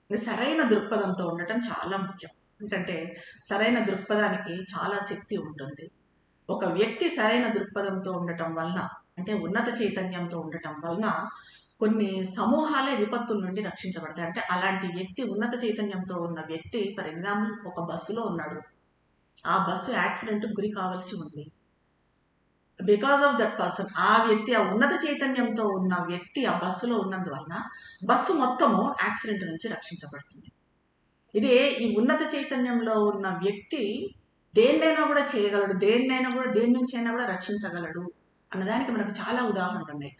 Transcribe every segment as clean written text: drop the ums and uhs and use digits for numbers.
సరైన దృక్పథంతో ఉండటం చాలా ముఖ్యం. ఎందుకంటే సరైన దృక్పథానికి చాలా శక్తి ఉంటుంది. ఒక వ్యక్తి సరైన దృక్పథంతో ఉండటం వలన, అంటే ఉన్నత చైతన్యంతో ఉండటం వలన కొన్ని సమూహాలే విపత్తుల నుండి రక్షించబడతాయి. అంటే అలాంటి వ్యక్తి, ఉన్నత చైతన్యంతో ఉన్న వ్యక్తి, ఫర్ ఎగ్జాంపుల్ ఒక బస్సులో ఉన్నాడు. ఆ బస్సు యాక్సిడెంట్‌కి గురి కావాల్సి ఉంది. బికాస్ ఆఫ్ దట్ పర్సన్, ఆ వ్యక్తి, ఆ ఉన్నత చైతన్యంతో ఉన్న వ్యక్తి ఆ బస్సులో ఉన్నందువలన బస్సు మొత్తము యాక్సిడెంట్ నుంచి రక్షించబడుతుంది. ఇదే ఈ ఉన్నత చైతన్యంలో ఉన్న వ్యక్తి దేన్నైనా కూడా చేయగలడు, దేన్నైనా కూడా, దేని నుంచైనా కూడా రక్షించగలడు అన్నదానికి మనకు చాలా ఉదాహరణలు ఉన్నాయి.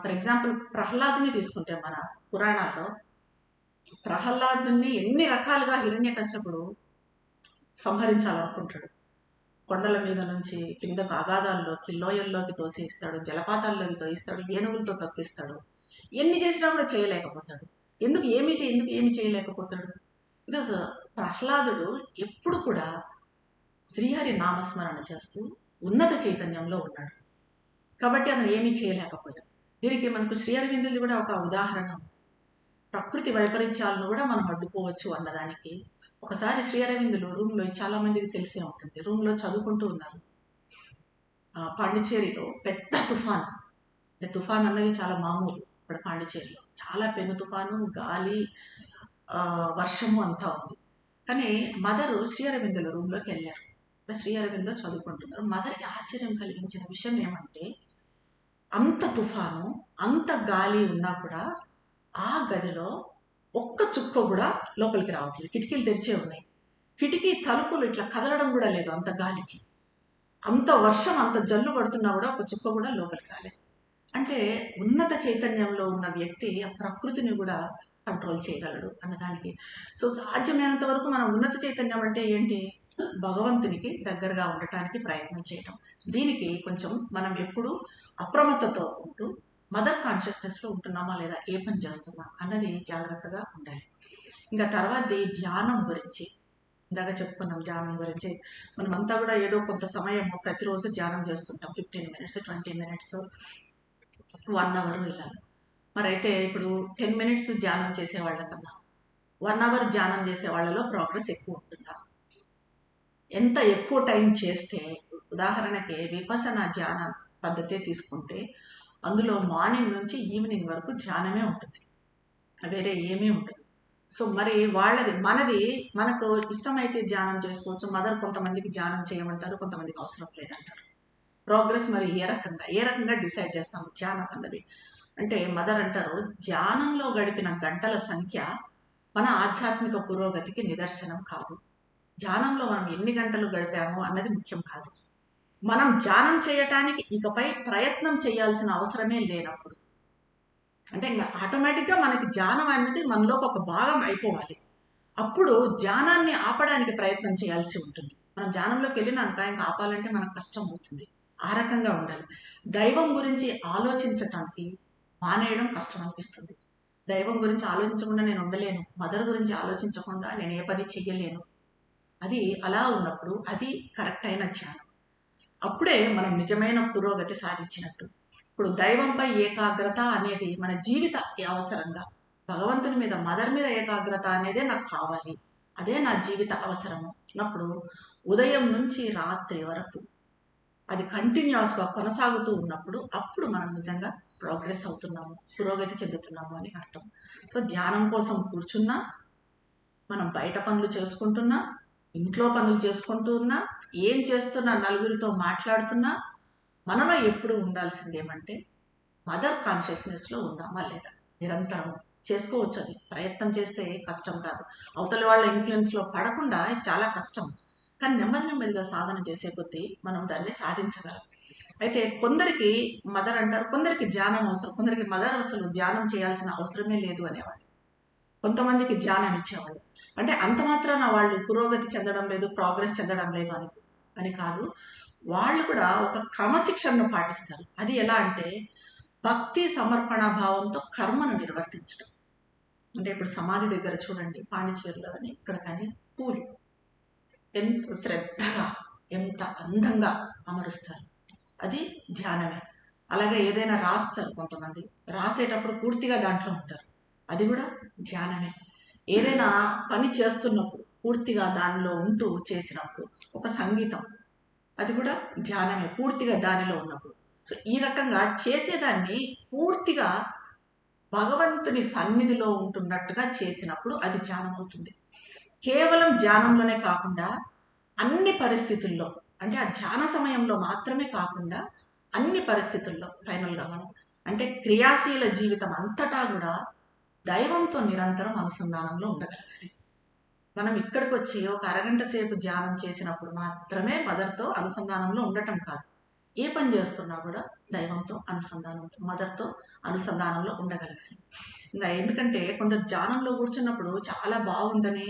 ఫర్ ఎగ్జాంపుల్ ప్రహ్లాదుని తీసుకుంటే మన పురాణాల్లో, ప్రహ్లాదుని ఎన్ని రకాలుగా హిరణ్యకశ్యపుడు సంహరించాలనుకుంటాడు. కొండల మీద నుంచి కిందకు అగాధాల్లోకి, లోయల్లోకి తోసేస్తాడు, జలపాతాల్లోకి తోయిస్తాడు, ఏనుగులతో తొక్కిస్తాడు. ఎన్ని చేసినా కూడా చేయలేకపోతాడు. ఎందుకు ఏమి చేయలేకపోతాడు? బికాజ్ ప్రహ్లాదుడు ఎప్పుడు కూడా శ్రీహరి నామస్మరణ చేస్తూ ఉన్నత చైతన్యంలో ఉన్నాడు. కాబట్టి అతను ఏమీ చేయలేకపోయాడు. దీనికి మనకు శ్రీ అరవిందుది కూడా ఒక ఉదాహరణ. ప్రకృతి వైపరీత్యాలను కూడా మనం అడ్డుకోవచ్చు అన్నదానికి. ఒకసారి శ్రీ అరవిందులు రూమ్లో, చాలా మందికి తెలిసే ఉంటుంది, రూమ్లో చదువుకుంటూ ఉన్నారు. పాండిచేరిలో పెద్ద తుఫాన్, అంటే తుఫాన్ అన్నది చాలా మామూలు ఇప్పుడు పాండిచేరిలో. చాలా పెను తుఫాను, గాలి, వర్షము అంతా ఉంది. కానీ మదరు శ్రీ అరవిందుల రూమ్లోకి వెళ్ళారు. శ్రీ అరవిందో చదువుకుంటున్నారు. మదర్కి ఆశ్చర్యం కలిగించిన విషయం ఏమంటే, అంత తుఫాను, అంత గాలి ఉన్నా కూడా ఆ గదిలో ఒక్క చుక్క కూడా లోపలికి రావట్లేదు. కిటికీలు తెరిచే ఉన్నాయి. కిటికీ తలుపులు ఇట్లా కదలడం కూడా లేదు అంత గాలికి. అంత వర్షం, అంత జల్లు పడుతున్నా కూడా ఒక చుక్క కూడా లోపలికి రాలేదు. అంటే ఉన్నత చైతన్యంలో ఉన్న వ్యక్తి ఆ ప్రకృతిని కూడా కంట్రోల్ చేయగలడు అన్నదానికి. సో సాధ్యమైనంత వరకు మనం ఉన్నత చైతన్యం అంటే ఏంటి? భగవంతునికి దగ్గరగా ఉండటానికి ప్రయత్నం చేయటం. దీనికి కొంచెం మనం ఎప్పుడు అప్రమత్తతో ఉంటూ మదర్ కాన్షియస్నెస్లో ఉంటున్నామా లేదా, ఏ పని చేస్తున్నా అన్నది జాగ్రత్తగా ఉండాలి. ఇంకా తర్వాతది ధ్యానం గురించి. ఇందాక చెప్పుకున్నాం ధ్యానం గురించి. మనమంతా కూడా ఏదో కొంత సమయం ప్రతిరోజు ధ్యానం చేస్తుంటాం. 15 మినిట్స్, 20 మినిట్స్, 1 అవర్ ఇలా. మరైతే ఇప్పుడు 10 మినిట్స్ ధ్యానం చేసే వాళ్ళకన్నా 1 అవర్ ధ్యానం చేసే వాళ్ళలో ప్రోగ్రెస్ ఎక్కువ ఉంటుందా? ఎంత ఎక్కువ టైం చేస్తే, ఉదాహరణకి విపసన ధ్యాన పద్ధతే తీసుకుంటే అందులో మార్నింగ్ నుంచి ఈవినింగ్ వరకు ధ్యానమే ఉంటుంది, వేరే ఏమీ ఉండదు. సో మరి వాళ్ళది, మనకు ఇష్టమైతే ధ్యానం చేసుకోవచ్చు. మదర్ కొంతమందికి ధ్యానం చేయమంటారు, కొంతమందికి అవసరం లేదంటారు. ప్రోగ్రెస్ మరి ఏ రకంగా డిసైడ్ చేస్తాము ధ్యానం అన్నది అంటే, మదర్ అంటారు, ధ్యానంలో గడిపిన గంటల సంఖ్య మన ఆధ్యాత్మిక పురోగతికి నిదర్శనం కాదు. ధ్యానంలో మనం ఎన్ని గంటలు గడిపామో అన్నది ముఖ్యం కాదు. మనం ధ్యానం చేయటానికి ఇకపై ప్రయత్నం చేయాల్సిన అవసరమే లేనప్పుడు, అంటే ఇంకా ఆటోమేటిక్గా మనకి ధ్యానం అనేది మనలోకి ఒక భాగం అయిపోవాలి. అప్పుడు ధ్యానాన్ని ఆపడానికి ప్రయత్నం చేయాల్సి ఉంటుంది. మనం ధ్యానంలోకి వెళ్ళినాక ఇంకా ఆపాలంటే మనకు కష్టం అవుతుంది. ఆ రకంగా ఉండాలి. దైవం గురించి ఆలోచించటానికి మానేయడం కష్టం అనిపిస్తుంది. దైవం గురించి ఆలోచించకుండా నేను ఉండలేను, మదర్ గురించి ఆలోచించకుండా నేను ఏ పని చెయ్యలేను. అది అలా ఉన్నప్పుడు అది కరెక్ట్ అయిన ధ్యానం. అప్పుడే మనం నిజమైన పురోగతి సాధించినట్టు. ఇప్పుడు దైవంపై ఏకాగ్రత అనేది మన జీవిత అవసరంగా, భగవంతుని మీద, మదర్ మీద ఏకాగ్రత అనేదే నాకు కావాలి, అదే నా జీవిత అవసరము అన్నప్పుడు, ఉదయం నుంచి రాత్రి వరకు అది కంటిన్యూస్గా కొనసాగుతూ ఉన్నప్పుడు అప్పుడు మనం నిజంగా ప్రోగ్రెస్ అవుతున్నాము, పురోగతి చెందుతున్నాము అని అర్థం. సో ధ్యానం కోసం కూర్చున్నా, మనం బయట పనులు చేసుకుంటున్నా, ఇంట్లో పనులు చేసుకుంటూ ఉన్నా, ఏం చేస్తున్నా, నలుగురితో మాట్లాడుతున్నా, మనలో ఎప్పుడు ఉండాల్సింది ఏమంటే మదర్ కాన్షియస్నెస్లో ఉన్నామా లేదా. నిరంతరం చేసుకోవచ్చు, అది ప్రయత్నం చేస్తే కష్టం కాదు. అవతలి వాళ్ళ ఇన్ఫ్లుయెన్స్లో పడకుండా ఇది చాలా కష్టం, కానీ నెమ్మదిగా సాధన చేసే కొద్దీ మనం దాన్ని సాధించగలం. అయితే కొందరికి మదర్ అంటారు, కొందరికి ధ్యానం అవసరం, కొందరికి మదర్ అసలు ధ్యానం చేయాల్సిన అవసరమే లేదు అనేవాళ్ళు. కొంతమందికి ధ్యానం ఇచ్చేవాళ్ళు. అంటే అంత మాత్రాన వాళ్ళు పురోగతి చెందడం లేదు, ప్రోగ్రెస్ చెందడం లేదు అని కాదు. వాళ్ళు కూడా ఒక క్రమశిక్షణను పాటిస్తారు. అది ఎలా అంటే భక్తి సమర్పణ భావంతో కర్మను నిర్వర్తించడం. అంటే ఇప్పుడు సమాధి దగ్గర చూడండి, పాండిచేరిలో కానీ ఇక్కడ కానీ పూలు ఎంత శ్రద్ధగా, ఎంత అందంగా అమరుస్తారు, అది ధ్యానమే. అలాగే ఏదైనా రాస్తారు, కొంతమంది రాసేటప్పుడు పూర్తిగా దాంట్లో ఉంటారు, అది కూడా ధ్యానమే. ఏదైనా పని చేస్తున్నప్పుడు పూర్తిగా దానిలో ఉంటూ చేసినప్పుడు ఒక సంగీతం, అది కూడా ధ్యానమే పూర్తిగా దానిలో ఉన్నప్పుడు. సో ఈ రకంగా చేసేదాన్ని పూర్తిగా భగవంతుని సన్నిధిలో ఉంటున్నట్టుగా చేసినప్పుడు అది ధ్యానం అవుతుంది. కేవలం ధ్యానంలోనే కాకుండా అన్ని పరిస్థితుల్లో, అంటే ఆ ధ్యాన సమయంలో మాత్రమే కాకుండా అన్ని పరిస్థితుల్లో ఫైనల్గా మనం అంటే క్రియాశీల జీవితం అంతటా కూడా దైవంతో నిరంతరం అనుసంధానంలో ఉండగలగాలి. మనం ఇక్కడికి వచ్చి ఒక అరగంట సేపు ధ్యానం చేసినప్పుడు మాత్రమే మదర్తో అనుసంధానంలో ఉండటం కాదు, ఏ పని చేస్తున్నా కూడా దైవంతో అనుసంధానంతో మదర్తో అనుసంధానంలో ఉండగలగాలి. ఇంకా ఎందుకంటే కొందరు ధ్యానంలో కూర్చున్నప్పుడు చాలా బాగుందని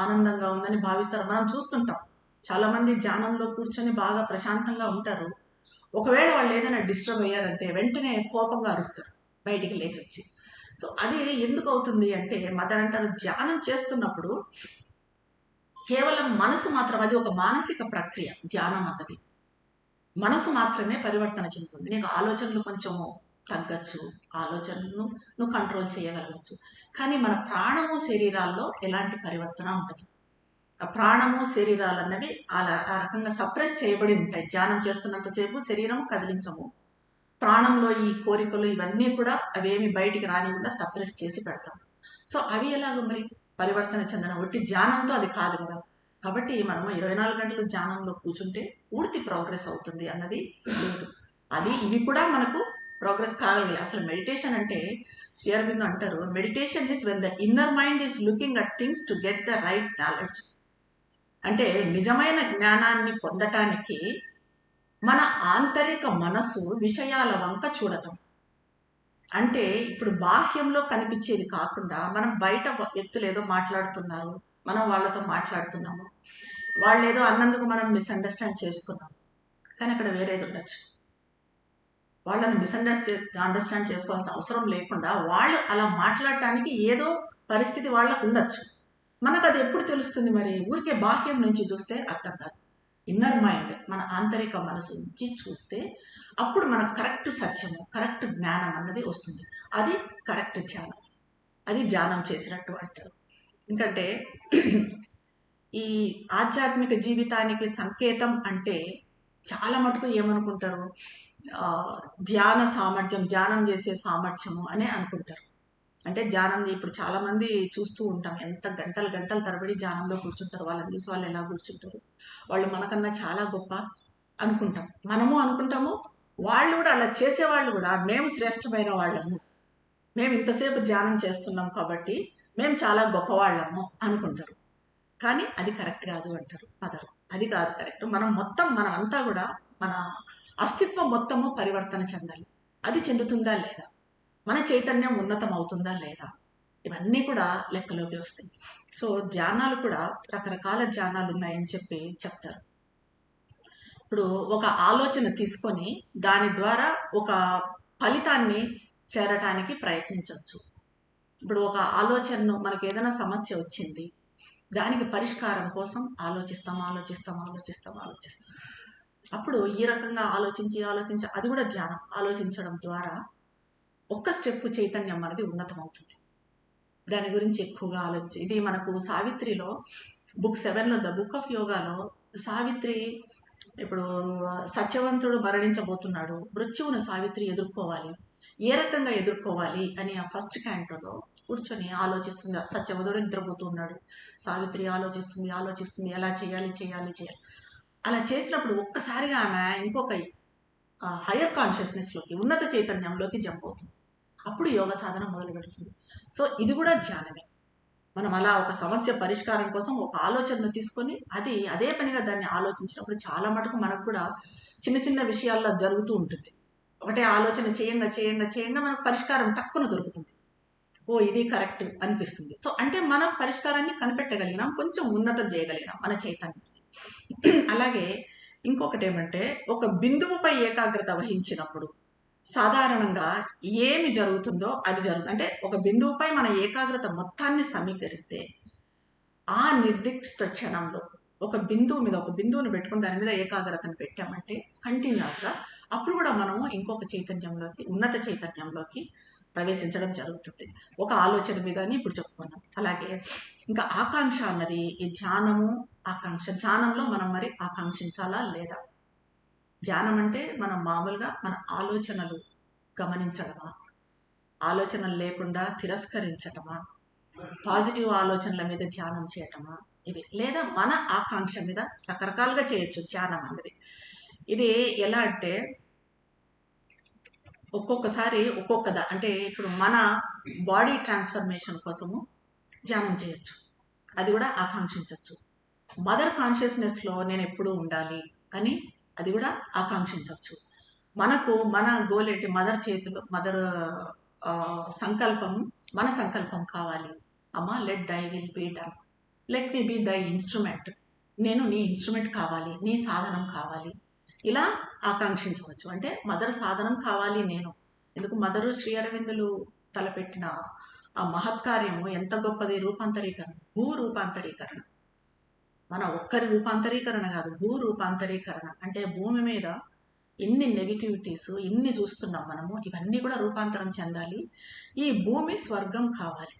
ఆనందంగా ఉందని భావిస్తారు. మనం చూస్తుంటాం చాలా మంది ధ్యానంలో కూర్చొని బాగా ప్రశాంతంగా ఉంటారు. ఒకవేళ వాళ్ళు ఏదైనా డిస్టర్బ్ అయ్యారంటే వెంటనే కోపంగా అరుస్తారు బయటికి లేచి వచ్చి. సో అది ఎందుకు అవుతుంది అంటే మదర్ అంటారు ధ్యానం చేస్తున్నప్పుడు కేవలం మనసు మాత్రం, అది ఒక మానసిక ప్రక్రియ. ధ్యానం అన్నది మనసు మాత్రమే పరివర్తన చెందుతుంది. నీకు ఆలోచనలు కొంచెము తగ్గచ్చు, ఆలోచనలను నువ్వు కంట్రోల్ చేయగలగచ్చు, కానీ మన ప్రాణము శరీరాల్లో ఎలాంటి పరివర్తన ఉండదు. ఆ ప్రాణము శరీరాలు అన్నవి అలా ఆ రకంగా సప్రెస్ చేయబడి ఉంటాయి. ధ్యానం చేస్తున్నంతసేపు శరీరము కదిలించము, ప్రాణంలో ఈ కోరికలు ఇవన్నీ కూడా అవేమి బయటికి రానివ్వకుండా సప్రెస్ చేసి పెడతాం. సో అవి ఎలాగ మరి పరివర్తన చెందడం? ఒట్టి ధ్యానంతో అది కాదు కదా. కాబట్టి మనము 24 గంటలు ధ్యానంలో కూర్చుంటే పూర్తి ప్రోగ్రెస్ అవుతుంది అన్నది లేదు. అది ఇవి కూడా మనకు ప్రోగ్రెస్ కాగలి. అసలు మెడిటేషన్ అంటే శ్రీ అరవిందో అంటారు, meditation is when the inner mind is looking at things to get the right knowledge. అంటే నిజమైన జ్ఞానాన్ని పొందటానికి మన ఆంతరిక మనసు విషయాల వంక చూడటం. అంటే ఇప్పుడు బాహ్యంలో కనిపించేది కాకుండా మనం బయట వ్యక్తులు ఏదో మాట్లాడుతున్నారు, మనం వాళ్ళతో మాట్లాడుతున్నాము, వాళ్ళు ఏదో అన్నందుకు మనం మిస్అండర్స్టాండ్ చేసుకున్నాం, కానీ అక్కడ వేరేది ఉండొచ్చు. వాళ్ళని అండర్స్టాండ్ చేసుకోవాల్సిన అవసరం లేకుండా వాళ్ళు అలా మాట్లాడటానికి ఏదో పరిస్థితి వాళ్ళకు ఉండొచ్చు. మనకు అది ఎప్పుడు తెలుస్తుంది మరి? ఊరికే బాహ్యం నుంచి చూస్తే అర్థం కాదు. ఇన్నర్ మైండ్, మన ఆంతరిక మనసు నుంచి చూస్తే అప్పుడు మనకు కరెక్ట్ సత్యము, కరెక్ట్ జ్ఞానం అన్నది వస్తుంది. అది కరెక్ట్ ధ్యానం, అది ధ్యానం చేసినట్టు అంటారు. ఎందుకంటే ఈ ఆధ్యాత్మిక జీవితానికి సంకేతం అంటే చాలా మటుకు ఏమనుకుంటారు, ధ్యాన సామర్థ్యం, ధ్యానం చేసే సామర్థ్యము అనే అనుకుంటారు. అంటే ధ్యానం ఇప్పుడు చాలా మంది చూస్తూ ఉంటాం, ఎంత గంటలు గంటలు తరబడి ధ్యానంలో కూర్చుంటారు. వాళ్ళని చూసి వాళ్ళు ఎలా కూర్చుంటారు, వాళ్ళు మనకన్నా చాలా గొప్ప అనుకుంటాం, మనము అనుకుంటాము. వాళ్ళు కూడా అలా చేసేవాళ్ళు కూడా మేము శ్రేష్టమైన వాళ్ళము, మేము ఇంతసేపు ధ్యానం చేస్తున్నాం కాబట్టి మేము చాలా గొప్పవాళ్ళము అనుకుంటారు. కానీ అది కరెక్ట్ కాదు అంటారు మదర్. అది కాదు కరెక్ట్. మనం అంతా కూడా మన అస్తిత్వం మొత్తము పరివర్తన చెందాలి. అది చెందుతుందా లేదా, మన చైతన్యం ఉన్నతం అవుతుందా లేదా, ఇవన్నీ కూడా లెక్కలోకి వస్తాయి. సో ధ్యానాలు కూడా రకరకాల ధ్యానాలు ఉన్నాయని చెప్తారు. ఇప్పుడు ఒక ఆలోచన తీసుకొని దాని ద్వారా ఒక ఫలితాన్ని చేరటానికి ప్రయత్నించవచ్చు. ఇప్పుడు ఒక ఆలోచనను, మనకి ఏదైనా సమస్య వచ్చింది, దానికి పరిష్కారం కోసం ఆలోచిస్తాం. అప్పుడు ఈ రకంగా ఆలోచించి అది కూడా ధ్యానం. ఆలోచించడం ద్వారా ఒక్క స్టెప్ చైతన్యం అనేది ఉన్నతం అవుతుంది. దాని గురించి ఎక్కువగా ఆలోచించి, ఇది మనకు సావిత్రిలో బుక్ 7లో ద బుక్ ఆఫ్ యోగాలో సావిత్రి, ఇప్పుడు సత్యవంతుడు మరణించబోతున్నాడు, మృత్యువును సావిత్రి ఎదుర్కోవాలి, ఏ రకంగా ఎదుర్కోవాలి అని ఆ ఫస్ట్ క్యాంటోలో కూర్చొని ఆలోచిస్తుంది. సత్యవంతుడు నిద్రపోతున్నాడు, సావిత్రి ఆలోచిస్తుంది ఎలా చేయాలి. అలా చేసినప్పుడు ఒక్కసారిగా ఆమె ఇంకొక హయ్యర్ కాన్షియస్నెస్లోకి, ఉన్నత చైతన్యంలోకి జంప్ అవుతుంది. అప్పుడు యోగ సాధన మొదలు పెడుతుంది. సో ఇది కూడా ధ్యానమే. మనం అలా ఒక సమస్య పరిష్కారం కోసం ఒక ఆలోచనను తీసుకొని అదే పనిగా దాన్ని ఆలోచించినప్పుడు చాలా మటుకు మనకు కూడా చిన్న చిన్న విషయాల్లో జరుగుతూ ఉంటుంది. ఒకటే ఆలోచన చేయంగా మనకు పరిష్కారం టక్కున దొరుకుతుంది. ఓ ఇది కరెక్ట్ అనిపిస్తుంది. సో అంటే మనం పరిష్కారాన్ని కనిపెట్టగలిగినాం, కొంచెం ఉన్నతం చేయగలిగినాం మన చైతన్యాన్ని. అలాగే ఇంకొకటి ఏమంటే, ఒక బిందువుపై ఏకాగ్రత వహించినప్పుడు సాధారణంగా ఏమి జరుగుతుందో అది జరుగుతుంది. అంటే ఒక బిందువుపై మన ఏకాగ్రత మొత్తాన్ని సమీకరిస్తే ఆ నిర్దిష్ట క్షణంలో ఒక బిందువుని పెట్టుకుని దాని మీద ఏకాగ్రతను పెట్టామంటే కంటిన్యూస్గా, అప్పుడు కూడా మనము ఇంకొక చైతన్యంలోకి, ఉన్నత చైతన్యంలోకి ప్రవేశించడం జరుగుతుంది. ఒక ఆలోచన మీద అని ఇప్పుడు చెప్పుకున్నాం. అలాగే ఇంకా ఆకాంక్ష అన్నది ఈ ధ్యానము, ఆకాంక్ష. ధ్యానంలో మనం మరి ఆకాంక్షించాలా లేదా? ధ్యానం అంటే మనం మామూలుగా మన ఆలోచనలు గమనించడమా, ఆలోచనలు లేకుండా తిరస్కరించటమా, పాజిటివ్ ఆలోచనల మీద ధ్యానం చేయటమా, ఇవి. లేదా మన ఆకాంక్ష మీద రకరకాలుగా చేయొచ్చు ధ్యానం అన్నది. ఇది ఎలా అంటే ఒక్కొక్కసారి అంటే ఇప్పుడు మన బాడీ ట్రాన్స్ఫర్మేషన్ కోసము ధ్యానం చేయొచ్చు, అది కూడా ఆకాంక్షించవచ్చు. మదర్ కాన్షియస్నెస్లో నేను ఎప్పుడూ ఉండాలి అని అది కూడా ఆకాంక్షించవచ్చు. మనకు మన గోల్ ఏంటి? మదర్ సంకల్పం, మన సంకల్పం కావాలి. అమ్మ, let thy will be done, let me be thy instrument. నేను నీ ఇన్స్ట్రుమెంట్ కావాలి, నీ సాధనం కావాలి, ఇలా ఆకాంక్షించవచ్చు. అంటే మదర్ సాధనం కావాలి నేను. ఎందుకు? మదరు శ్రీ అరవిందులు తలపెట్టిన ఆ మహత్కార్యము ఎంత గొప్పది! రూపాంతరీకరణ, భూ రూపాంతరీకరణ. మన ఒక్కరి రూపాంతరీకరణ కాదు, భూ రూపాంతరీకరణ. అంటే భూమి మీద ఇన్ని నెగిటివిటీస్ ఇన్ని చూస్తున్నాం మనము, ఇవన్నీ కూడా రూపాంతరం చెందాలి. ఈ భూమి స్వర్గం కావాలి.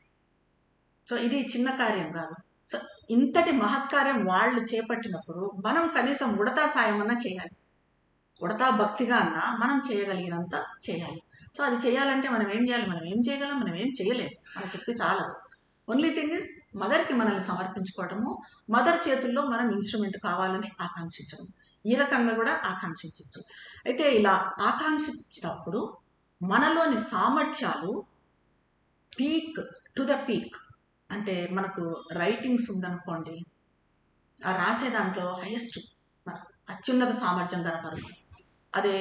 సో ఇది చిన్న కార్యం కాదు. సో ఇంతటి మహత్కార్యం వాళ్ళు చేపట్టినప్పుడు మనం కనీసం ఉడతా సాయం అన్నా చేయాలి. ఉడతా భక్తిగా అన్నా మనం చేయగలిగినంత చేయాలి. సో అది చేయాలంటే మనం ఏం చేయాలి? మనం ఏం చేయగలం? మనం ఏం చేయలేము, మన శక్తి చాలదు. ఓన్లీ థింగ్ ఇస్ మదర్కి మనల్ని సమర్పించుకోవటము, మదర్ చేతుల్లో మనం ఇన్స్ట్రుమెంట్ కావాలని ఆకాంక్షించడం. ఈ రకంగా కూడా ఆకాంక్షించవచ్చు. అయితే ఇలా ఆకాంక్షించినప్పుడు మనలోని సామర్థ్యాలు పీక్ టు ద పీక్. అంటే మనకు రైటింగ్స్ ఉందనుకోండి, ఆ రాసే దాంట్లో హైయెస్ట్ అత్యున్నత సామర్థ్యం కనపరుస్తాం. అదే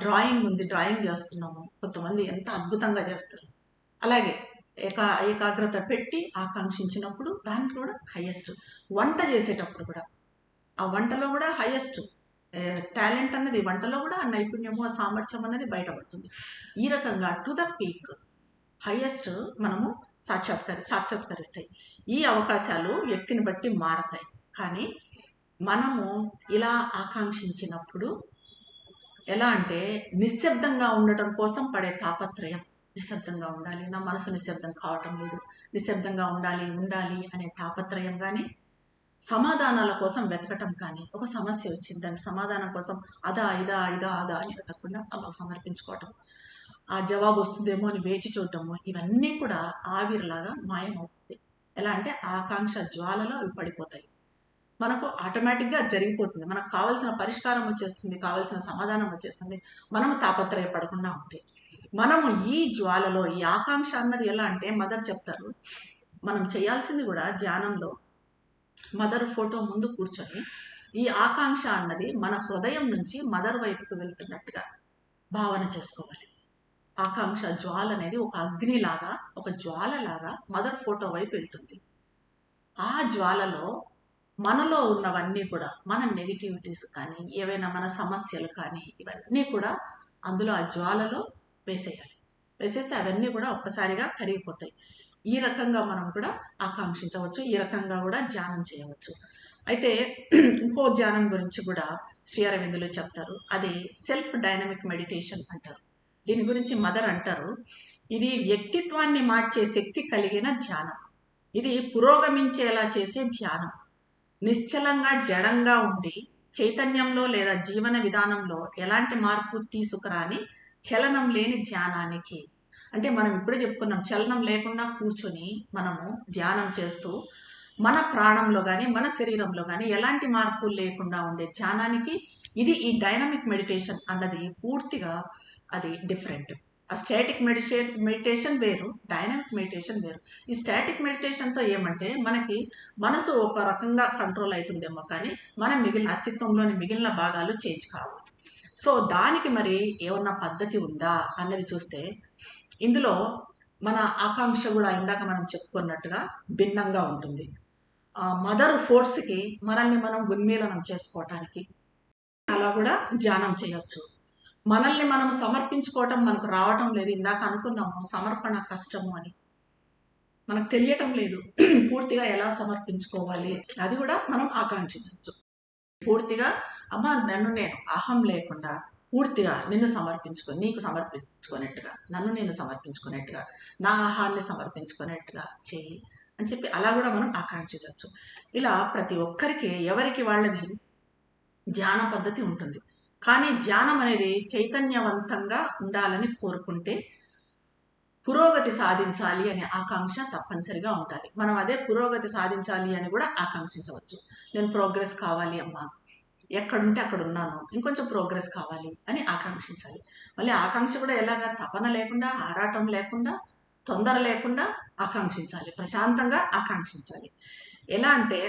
డ్రాయింగ్ ఉంది, డ్రాయింగ్ చేస్తున్నాము, కొంతమంది ఎంత అద్భుతంగా చేస్తారు. అలాగే ఏకాగ్రత పెట్టి ఆకాంక్షించినప్పుడు దానికి కూడా హైయెస్ట్. వంట చేసేటప్పుడు కూడా ఆ వంటలో కూడా హైయెస్ట్ టాలెంట్ అన్నది, వంటలో కూడా ఆ నైపుణ్యము, ఆ సామర్థ్యం అన్నది బయటపడుతుంది. ఈ రకంగా టు ద పీక్ హైయెస్ట్ మనము సాక్షాత్కరిస్తాయి. ఈ అవకాశాలు వ్యక్తిని బట్టి మారతాయి. కానీ మనము ఇలా ఆకాంక్షించినప్పుడు ఎలా అంటే నిశ్శబ్దంగా ఉండటం కోసం పడే తాపత్రయం, నిశ్శబ్దంగా ఉండాలి, నా మనసు నిశ్శబ్దం కావటం లేదు, నిశ్శబ్దంగా ఉండాలి అనే తాపత్రయం కానీ, సమాధానాల కోసం వెతకటం కానీ, ఒక సమస్య వచ్చింది దాని సమాధానం కోసం అదా అని వెతకకుండా అమ్మకు సమర్పించుకోవటం, ఆ జవాబు వస్తుందేమో అని వేచి చూడటము, ఇవన్నీ కూడా ఆవిరిలాగా మాయమవుతుంది. ఎలా అంటే ఆకాంక్ష జ్వాలలో అవి పడిపోతాయి. మనకు ఆటోమేటిక్గా జరిగిపోతుంది, మనకు కావాల్సిన పరిష్కారం వచ్చేస్తుంది, కావాల్సిన సమాధానం వచ్చేస్తుంది, మనము తాపత్రయపడకుండా ఉంటే. మనము ఈ జ్వాలలో, ఈ ఆకాంక్ష అన్నది ఎలా అంటే మదర్ చెప్తారు, మనం చేయాల్సింది కూడా ధ్యానంలో మదర్ ఫోటో ముందు కూర్చొని ఈ ఆకాంక్ష అన్నది మన హృదయం నుంచి మదర్ వైపుకు వెళ్తున్నట్టుగా భావన చేసుకోవాలి. ఆకాంక్ష జ్వాల అనేది ఒక అగ్నిలాగా, ఒక జ్వాలలాగా మదర్ ఫోటో వైపు వెళ్తుంది. ఆ జ్వాలలో మనలో ఉన్నవన్నీ కూడా, మన నెగిటివిటీస్ కానీ, ఏవైనా మన సమస్యలు కానీ, ఇవన్నీ కూడా అందులో ఆ జ్వాలలో వేసేస్తే అవన్నీ కూడా ఒక్కసారిగా కరిగిపోతాయి. ఈ రకంగా మనం కూడా ఆకాంక్షించవచ్చు, ఈ రకంగా కూడా ధ్యానం చేయవచ్చు. అయితే ఇంకో ధ్యానం గురించి కూడా శ్రీ అరవిందులు చెప్తారు, అది సెల్ఫ్ డైనమిక్ మెడిటేషన్ అంటారు. దీని గురించి మదర్ అంటారు, ఇది వ్యక్తిత్వాన్ని మార్చే శక్తి కలిగిన ధ్యానం, ఇది పురోగమించేలా చేసే ధ్యానం. నిశ్చలంగా జడంగా ఉండి చైతన్యంలో లేదా జీవన విధానంలో ఎలాంటి మార్పు తీసుకురాని చలనం లేని ధ్యానానికి. అంటే మనం ఇప్పుడే చెప్పుకున్నాం, చలనం లేకుండా కూర్చొని మనము ధ్యానం చేస్తూ మన ప్రాణంలో కానీ, మన శరీరంలో కానీ ఎలాంటి మార్పు లేకుండా ఉండే ధ్యానానికి ఇది ఈ డైనమిక్ మెడిటేషన్ అన్నది పూర్తిగా అది డిఫరెంట్. ఆ స్టాటిక్ మెడిటేషన్ వేరు, డైనమిక్ మెడిటేషన్ వేరు. ఈ స్టాటిక్ మెడిటేషన్తో ఏమంటే మనకి మనసు ఒక రకంగా కంట్రోల్ అవుతుందేమో, కానీ మనం అస్తిత్వంలోని మిగిలిన భాగాలు చేంజ్ కావు. సో దానికి మరి ఏమన్నా పద్ధతి ఉందా అన్నది చూస్తే, ఇందులో మన ఆకాంక్ష కూడా ఇందాక మనం చెప్పుకున్నట్టుగా భిన్నంగా ఉంటుంది. మదర్ ఫోర్స్కి మనల్ని మనం ఉన్మీలనం చేసుకోవటానికి అలా కూడా ధ్యానం చేయొచ్చు. మనల్ని మనం సమర్పించుకోవటం మనకు రావటం లేదు, ఇందాక అనుకున్నాము సమర్పణ కష్టము అని, మనకు తెలియటం లేదు పూర్తిగా ఎలా సమర్పించుకోవాలి, అది కూడా మనం ఆకాంక్షించవచ్చు. పూర్తిగా అమ్మ నన్ను నేను అహం లేకుండా పూర్తిగా నిన్ను సమర్పించుకొని, నీకు సమర్పించుకున్నట్టుగా, నన్ను నేను సమర్పించుకున్నట్టుగా, నా ఆహారాన్ని సమర్పించుకున్నట్టుగా చెయ్యి అని చెప్పి అలా కూడా మనం ఆకాంక్షించవచ్చు. ఇలా ప్రతి ఒక్కరికి ఎవరికి వాళ్ళది ధ్యాన పద్ధతి ఉంటుంది. కానీ ధ్యానం అనేది చైతన్యవంతంగా ఉండాలని కోరుకుంటే పురోగతి సాధించాలి అనే ఆకాంక్ష తప్పనిసరిగా ఉండాలి. మనం అదే పురోగతి సాధించాలి అని కూడా ఆకాంక్షించవచ్చు. నేను ప్రోగ్రెస్ కావాలి అమ్మా, ఎక్కడుంటే అక్కడ ఉన్నాను, ఇంకొంచెం ప్రోగ్రెస్ కావాలి అని ఆకాంక్షించాలి. మళ్ళీ ఆకాంక్ష కూడా ఎలాగా, తపన లేకుండా, ఆరాటం లేకుండా, తొందర లేకుండా ఆకాంక్షించాలి. ప్రశాంతంగా ఆకాంక్షించాలి. ఎలా అంటే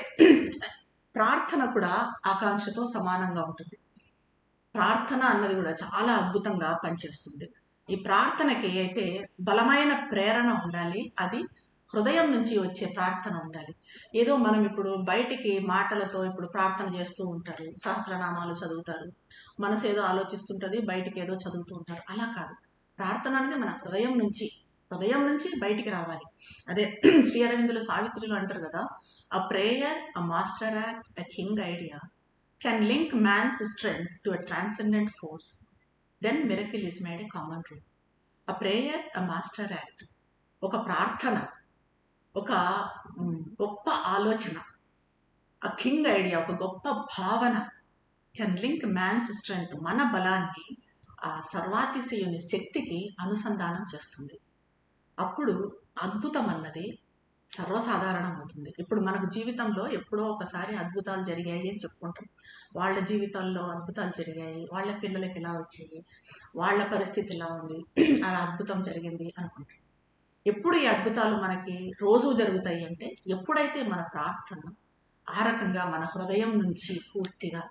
ప్రార్థన కూడా ఆకాంక్షతో సమానంగా ఉంటుంది. ప్రార్థన అన్నది కూడా చాలా అద్భుతంగా పనిచేస్తుంది. ఈ ప్రార్థనకి అయితే బలమైన ప్రేరణ ఉండాలి. అది హృదయం నుంచి వచ్చే ప్రార్థన ఉండాలి. ఏదో మనం ఇప్పుడు బయటికి మాటలతో ఇప్పుడు ప్రార్థన చేస్తూ ఉంటారు, సహస్రనామాలు చదువుతారు, మనసు ఏదో ఆలోచిస్తుంటుంది, బయటికి ఏదో చదువుతూ ఉంటారు. అలా కాదు. ప్రార్థన అనేది మన హృదయం నుంచి బయటికి రావాలి. అదే శ్రీ అరవిందుల సావిత్రిలో అంటారు కదా, అ prayer, a master act, a king idea can link man's strength to a transcendent force, then miracle is made a common rule. A prayer, a master act. ఒక ప్రార్థన, ఒక గొప్ప ఆలోచన, a king idea, ఒక గొప్ప భావన can link man's strength, మన బలాన్ని ఆ సర్వాతిశయుని శక్తికి అనుసంధానం చేస్తుంది. అప్పుడు అద్భుతం అన్నది సర్వసాధారణం అవుతుంది. ఇప్పుడు మనకు జీవితంలో ఎప్పుడో ఒకసారి అద్భుతాలు జరిగాయి అని చెప్పుకుంటాం. వాళ్ళ జీవితాల్లో అద్భుతాలు జరిగాయి, వాళ్ళ పిల్లలకి ఇలా వచ్చాయి, వాళ్ళ పరిస్థితి ఇలా ఉంది, అలా అద్భుతం జరిగింది అనుకుంటాం. ఎప్పుడు ఈ అద్భుతాలు మనకి రోజు జరుగుతాయి అంటే ఎప్పుడైతే మన ప్రార్థన ఆ రకంగా మన హృదయం నుంచి పూర్తిగా,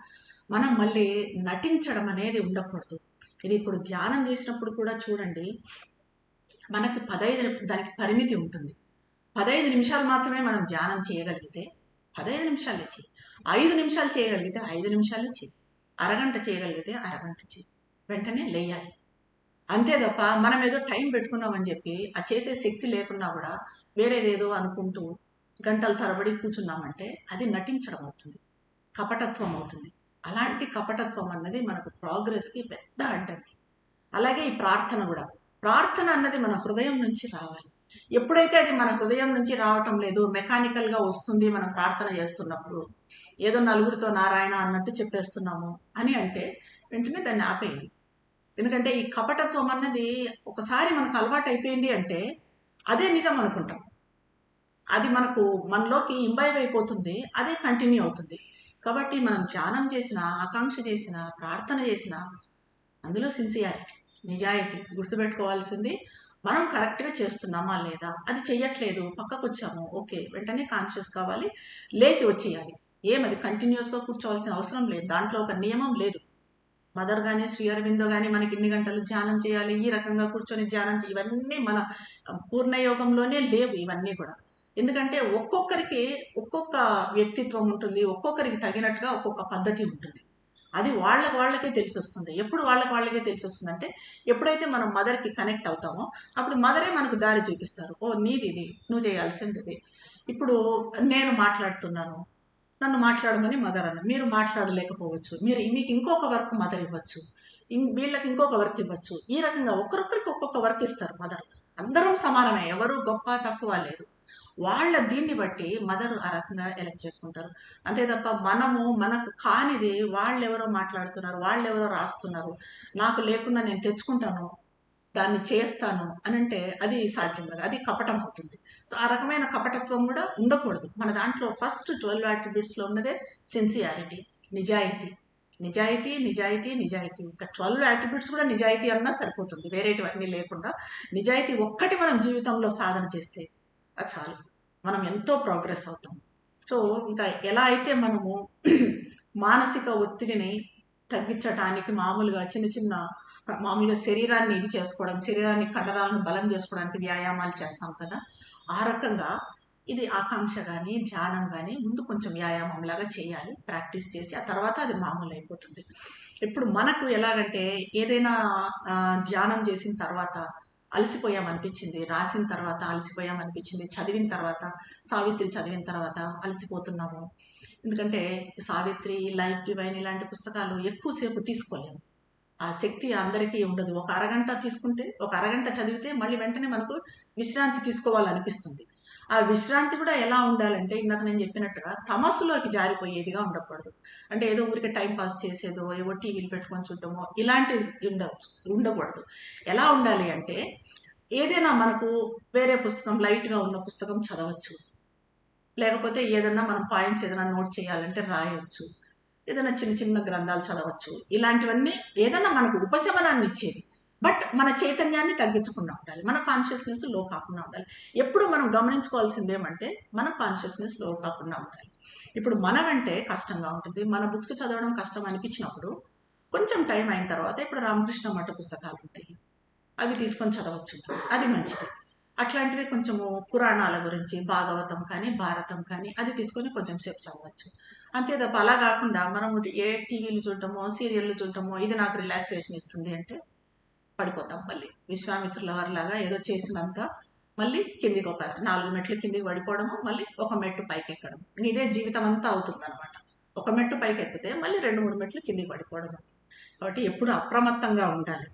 మనం మళ్ళీ నటించడం అనేది ఉండకూడదు. ఇది ఇప్పుడు ధ్యానం చేసినప్పుడు కూడా చూడండి, మనకి 15 దానికి పరిమితి ఉంటుంది. 15 నిమిషాలు మాత్రమే మనం ధ్యానం చేయగలిగితే 15 నిమిషాలే చేయి. 5 నిమిషాలు చేయగలిగితే 5 నిమిషాలు చేయి. అరగంట చేయగలిగితే అరగంట చేయి. వెంటనే లేయాలి. అంతే తప్ప మనం ఏదో టైం పెట్టుకున్నామని చెప్పి ఆ చేసే శక్తి లేకున్నా కూడా వేరేదేదో అనుకుంటూ గంటల తరబడి కూర్చున్నామంటే అది నటించడం అవుతుంది, కపటత్వం అవుతుంది. అలాంటి కపటత్వం అన్నది మనకు ప్రోగ్రెస్కి పెద్ద అడ్డంకి. అలాగే ఈ ప్రార్థన కూడా, ప్రార్థన అన్నది మన హృదయం నుంచి రావాలి. ఎప్పుడైతే అది మన హృదయం నుంచి రావటం లేదు, మెకానికల్గా వస్తుంది, మనం ప్రార్థన చేస్తున్నప్పుడు ఏదో నలుగురితో నారాయణ అన్నట్టు చెప్పేస్తున్నాము అని అంటే వెంటనే దాన్ని ఆపేయాలి. ఎందుకంటే ఈ కపటత్వం అన్నది ఒకసారి మనకు అలవాటు అయిపోయింది అంటే అదే నిజం అనుకుంటాం, అది మనలోకి ఇంబైవ్ అయిపోతుంది, అదే కంటిన్యూ అవుతుంది. కాబట్టి మనం ధ్యానం చేసిన, ఆకాంక్ష చేసిన, ప్రార్థన చేసిన అందులో సిన్సియారిటీ, నిజాయితీ గుర్తుపెట్టుకోవాల్సింది. మనం కరెక్ట్గా చేస్తున్నామా లేదా, అది చెయ్యట్లేదు, పక్కకు వచ్చాము, ఓకే, వెంటనే కాన్షియస్ కావాలి, లేచి వచ్చేయాలి. ఏమది కంటిన్యూస్గా కూర్చోవాల్సిన అవసరం లేదు, దాంట్లో ఒక నియమం లేదు. మదర్ కానీ శ్రీ అరవిందో కానీ మనకి ఇన్ని గంటలు ధ్యానం చేయాలి, ఈ రకంగా కూర్చొని ధ్యానం ఇవన్నీ మన పూర్ణయోగంలోనే లేవు ఇవన్నీ కూడా. ఎందుకంటే ఒక్కొక్కరికి ఒక్కొక్క వ్యక్తిత్వం ఉంటుంది, ఒక్కొక్కరికి తగినట్టుగా ఒక్కొక్క పద్ధతి ఉంటుంది. అది వాళ్ళకే తెలిసి వస్తుంది. ఎప్పుడు వాళ్ళకే తెలిసి వస్తుంది అంటే ఎప్పుడైతే మనం మదర్కి కనెక్ట్ అవుతామో అప్పుడు మదరే మనకు దారి చూపిస్తారు. ఓ నీది ఇది, నువ్వు చేయాల్సింది ఇది. ఇప్పుడు నేను మాట్లాడుతున్నాను, నన్ను మాట్లాడమని మదర్ అన్న, మీరు మాట్లాడలేకపోవచ్చు, మీకు ఇంకొక వర్క్ మదర్ ఇవ్వచ్చు, వీళ్ళకి ఇంకొక వర్క్ ఇవ్వచ్చు. ఈ రకంగా ఒక్కొక్కరికి ఒక్కొక్క వర్క్ ఇస్తారు మదర్. అందరం సమానమే, ఎవరు గొప్ప తక్కువ లేదు. దీన్ని బట్టి మదర్ ఆ రకంగా ఎలక్ట్ చేసుకుంటారు. అంతే తప్ప మనకు కానిది వాళ్ళెవరో మాట్లాడుతున్నారు, వాళ్ళెవరో రాస్తున్నారు, నాకు లేకుండా నేను తెచ్చుకుంటాను, దాన్ని చేస్తాను అని అంటే అది సాధ్యం కాదు, అది కపటం అవుతుంది. సో ఆ రకమైన కపటత్వం కూడా ఉండకూడదు. మన దాంట్లో ఫస్ట్ 12 అట్రిబ్యూట్స్లో ఉన్నదే సిన్సియారిటీ, నిజాయితీ. నిజాయితీ నిజాయితీ నిజాయితీ, ఇంకా 12 అట్రిబ్యూట్స్ కూడా నిజాయితీ అన్నా సరిపోతుంది, వేరేటివన్నీ లేకుండా నిజాయితీ ఒక్కటి మనం జీవితంలో సాధన చేస్తే అది చాలు, మనం ఎంతో ప్రోగ్రెస్ అవుతాం. సో ఇంకా ఎలా అయితే మనము మానసిక ఒత్తిడిని తగ్గించడానికి మామూలుగా శరీరాన్ని ఇది చేసుకోవడానికి, శరీరాన్ని కండరాలను బలం చేసుకోవడానికి వ్యాయామాలు చేస్తాం కదా, ఆ రకంగా ఇది ఆకాంక్ష కానీ ధ్యానం కానీ ముందు కొంచెం వ్యాయామం లాగా చేయాలి, ప్రాక్టీస్ చేసి ఆ తర్వాత అది మామూలు అయిపోతుంది. ఇప్పుడు మనకు ఎలాగంటే ఏదైనా ధ్యానం చేసిన తర్వాత అలసిపోయామనిపించింది, రాసిన తర్వాత అలసిపోయామనిపించింది, చదివిన తర్వాత సావిత్రి చదివిన తర్వాత అలసిపోతున్నాము. ఎందుకంటే సావిత్రి, లైఫ్ డివైన్ ఇలాంటి పుస్తకాలు ఎక్కువసేపు తీసుకోలేము. ఆ శక్తి అందరికీ ఉండదు. ఒక అరగంట తీసుకుంటే, ఒక అరగంట చదివితే మళ్ళీ వెంటనే మనకు విశ్రాంతి తీసుకోవాలనిపిస్తుంది. ఆ విశ్రాంతి కూడా ఎలా ఉండాలంటే, ఇందాక నేను చెప్పినట్టుగా తమస్సులోకి జారిపోయేదిగా ఉండకూడదు. అంటే ఏదో ఊరికే టైం పాస్ చేసేదో, ఏవో టీవీలు పెట్టుకొని చూడటమో ఇలాంటివి ఉండకూడదు. ఎలా ఉండాలి అంటే, ఏదైనా మనకు వేరే పుస్తకం లైట్‌గా ఉన్న పుస్తకం చదవచ్చు. లేకపోతే ఏదన్నా మనం పాయింట్స్ ఏదైనా నోట్ చేయాలంటే రాయొచ్చు. ఏదైనా చిన్న చిన్న గ్రంథాలు చదవచ్చు. ఇలాంటివన్నీ ఏదన్నా మనకు ఉపశమనాన్ని ఇచ్చేది. బట్ మన చైతన్యాన్ని తగ్గించకుండా ఉండాలి. మన కాన్షియస్‌నెస్ లో కాకుండా ఉండాలి. ఎప్పుడు మనం గమనించుకోవాల్సింది ఏమంటే, మన కాన్షియస్‌నెస్ లో కాకుండా ఉండాలి. ఇప్పుడు మనమంటే కష్టంగా ఉంటుంది. మన బుక్స్ చదవడం కష్టం అనిపించినప్పుడు, కొంచెం టైం అయిన తర్వాత ఇప్పుడు రామకృష్ణ మఠ పుస్తకాలు ఉంటాయి. అవి తీసుకొని చదవచ్చు. అది మంచిది. అట్లాంటివి కొంచెము పురాణాల గురించి భాగవతం కానీ, భారతం కానీ అది తీసుకొని కొంచెం సేపు చదవచ్చు. అంతే తప్ప అలా కాకుండా మనం ఏ టీవీలు చూడటమో, సీరియల్లు చూడటమో ఇది నాకు రిలాక్సేషన్ ఇస్తుంది అంటే పడిపోతాం మళ్ళీ. విశ్వామిత్రుల వారిలాగా ఏదో చేసినంత మళ్ళీ కిందికి ఒక 4 మెట్లు కిందికి పడిపోవడము, మళ్ళీ ఒక మెట్టు పైకెక్కడం. ఇదే జీవితం అంతా అవుతుందనమాట. ఒక మెట్టు పైకెక్కితే మళ్ళీ 2, 3 మెట్లు కిందికి పడిపోవడం. కాబట్టి ఎప్పుడు అప్రమత్తంగా ఉండాలి.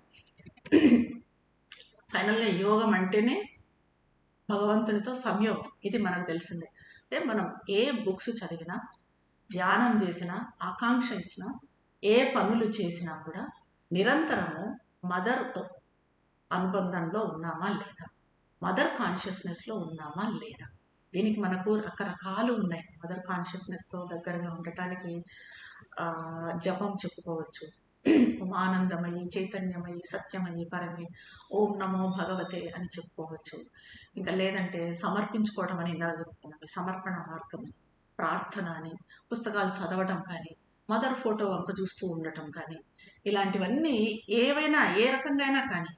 ఫైనల్‌గా యోగం అంటేనే భగవంతునితో సంయోగం. ఇది మనకు తెలిసిందే. అంటే మనం ఏ బుక్స్ చదివినా, ధ్యానం చేసినా, ఆకాంక్ష ఇచ్చినా, ఏ పనులు చేసినా కూడా నిరంతరము మదర్‌తో అనుబంధంలో ఉన్నామా లేదా? మదర్ కాన్షియస్‌నెస్‌లో ఉన్నామా లేదా? దీనికి మనకు రకరకాలు ఉన్నాయి. మదర్ కాన్షియస్‌నెస్‌తో దగ్గరగా ఉండటానికి జపం చెప్పుకోవచ్చు. ఆనందమయి, చైతన్యమయి, సత్యమయి, పరమే, ఓం నమో భగవతే అని చెప్పుకోవచ్చు. ఇంకా లేదంటే సమర్పించుకోవడం అని ఇందాక చెప్పుకున్నాం. సమర్పణ మార్గం, ప్రార్థన అని, పుస్తకాలు చదవటం కానీ, మదర్ ఫోటో వంక చూస్తూ ఉండటం కానీ, ఇలాంటివన్నీ ఏవైనా ఏ రకంగా అయినా కానీ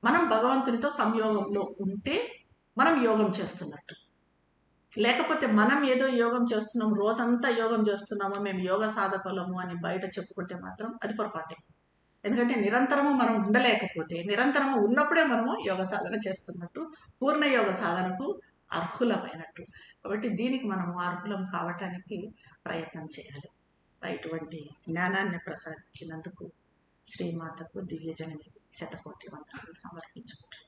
మనం భగవంతునితో సంయోగంలో ఉంటే మనం యోగం చేస్తున్నట్టు. లేకపోతే మనం ఏదో యోగం చేస్తున్నాం, రోజంతా యోగం చేస్తున్నాము, మేము యోగ సాధకులము అని బయట చెప్పుకుంటే మాత్రం అది పొరపాటే. ఎందుకంటే నిరంతరము మనం ఉండలేకపోతే, నిరంతరము ఉన్నప్పుడే మనము యోగ సాధన చేస్తున్నట్టు, పూర్ణ యోగ సాధనకు అర్హులమైనట్టు. కాబట్టి దీనికి మనము అర్హులం కావటానికి ప్రయత్నం చేయాలి. ఇటువంటి జ్ఞానాన్ని ప్రసాదించినందుకు శ్రీమాతకు దివ్యజనని శతకోటి వందనాలు సమర్పించుకుంటున్నాను.